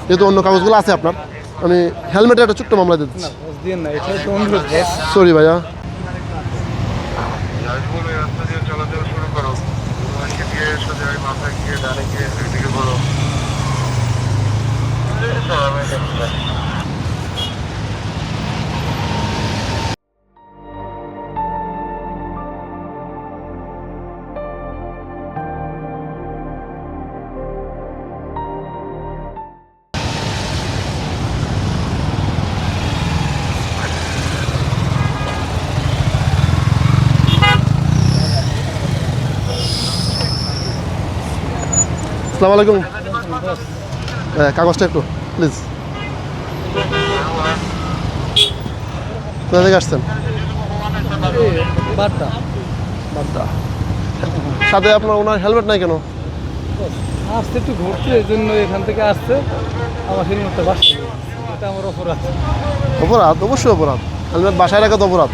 যেহেতু অন্য কাগজগুলো আছে আপনার, আমি হেলমেটের একটা ছোট্ট মামলা দিচ্ছি। সরি ভাইয়া। আসসালামু আলাইকুম। হ্যাঁ, কাগজটা একটু প্লিজ। কোথা থেকে আসছেন? বাড্ডা। সাথে আপনার ওনার হেলমেট নাই কেন? আসছে একটু ঘুরতে, এই জন্য এখান থেকে আসছে। আমার হেলমেটটা বাসায়, এটা আমার অপরাধ। অপরাধ? অবশ্যই অপরাধ। হেলমেট বাসায় রাখা তো অপরাধ।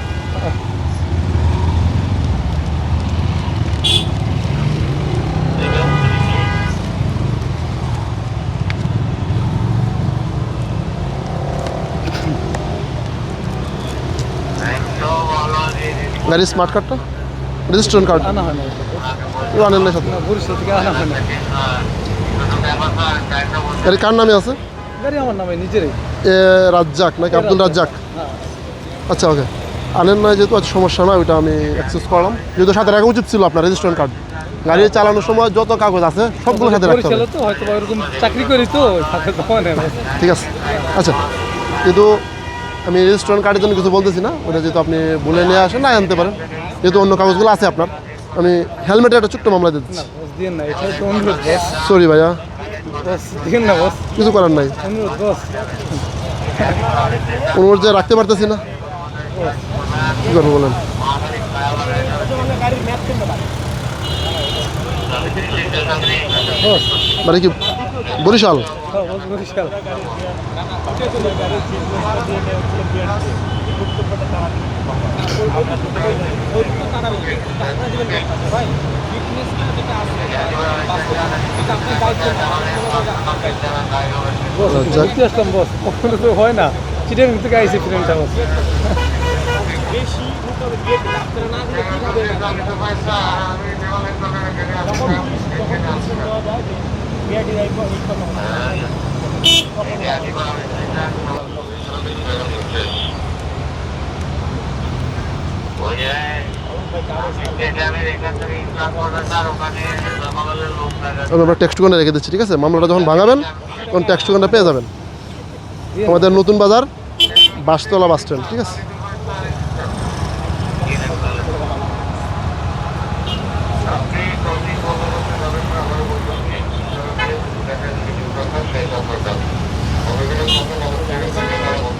গাড়ির স্মার্ট কার্ডটা, রেজিস্ট্রেশন কার্ড আনা হয় না, ও আনেন না সাথে? বরিশাল থেকে আনা হয় না। গাড়ি কার নামে আছে? গাড়ি আমার নামে নিজেরই। রাজ্জাক নাকি আব্দুল রাজ্জাক? হ্যাঁ। আচ্ছা, ওকে। আনেন না যেহেতু আজ সমস্যা না, ওইটা আমি অ্যাক্সেস করলাম। যেহেতু সাথে রাখা উচিত ছিল আপনার রেজিস্ট্রেশন কার্ড। গাড়ি চালানোর সময় যত কাগজ আছে সবগুলো সাথে রাখতে হবে। বরিশালে তো হয়তো এরকম চাকরি করি, তো সাথে তখন ঠিক আছে, আচ্ছা। যেহেতু আমি রেজিস্ট্রেশন কার্ডের জন্য কিছু বলতেছি না, ওটা যেহেতু আপনি বলে নিয়ে আসেন না আনতে পারেন, যেহেতু অন্য কাগজগুলো আছে আপনার, আমি হেলমেটের একটা ছোট্ট মামলা দিচ্ছি। দিন না, এটা তো অনুরোধ বস। সরি ভাইয়া, বস দিন না বস, কিছু করার নাই। অনুরোধ বস। অনুরোধ যে রাখতে পারতেছি না, কী করবো বলেন? বস মানে কি বরিশাল? হ্যাঁ, বস বরিশাল। ঘুরতে আসলাম বস, কখনো তো হয় না। চিটাং থেকে আইসি ফ্রেন্ডটা বস। আমরা টেক্সট করে রেখে দিচ্ছি, ঠিক আছে? মামলাটা যখন ভাঙাবেন তখন টেক্সট করে পেয়ে যাবেন। আমাদের নতুন বাজার, বাসতলা বাস স্ট্যান্ড, ঠিক আছে?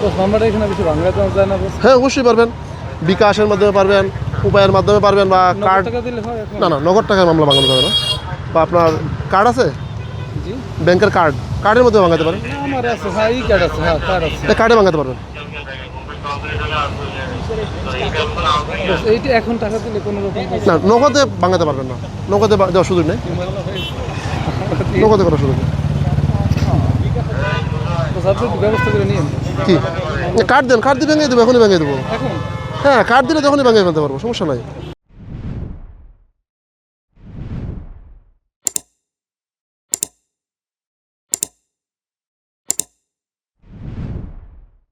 বস মামলাটা এখানে বেশি ভাঙা যায় না বস? হ্যাঁ, অবশ্যই পারবেন। বিকাশের মাধ্যমে পারবেন, উপায়ের মাধ্যমে পারবেন, বা কার্ড। টাকা দিলে হয় এখন? না, নগদ টাকায় মামলা ভাঙানো যাবে না। বা আপনার কার্ড আছে, জি ব্যাংকের কার্ডের মধ্যে ভাঙাতে পারেন। আমার আছে, হ্যাঁ এই কার্ড আছে, হ্যাঁ কার্ড আছে। কার্ডে ভাঙাতে পারবেন। বস এইটা এখন টাকা দিলে কোনো রকম না, নগদে ভাঙাতে পারবেন না। নগদে দেওয়ার সুযোগ নেই, নগদে করার সুযোগ নেই। বস আপনি একটু ব্যবস্থা করে নিন। কি কার্ড দেন? কার্ড দিয়ে ভেঙে দেবো, এখনই ভেঙে দেবো। এখন হ্যাঁ, কার্ড দিলে তখনই ভেঙে ফেলতে পারবো, সমস্যা নাই।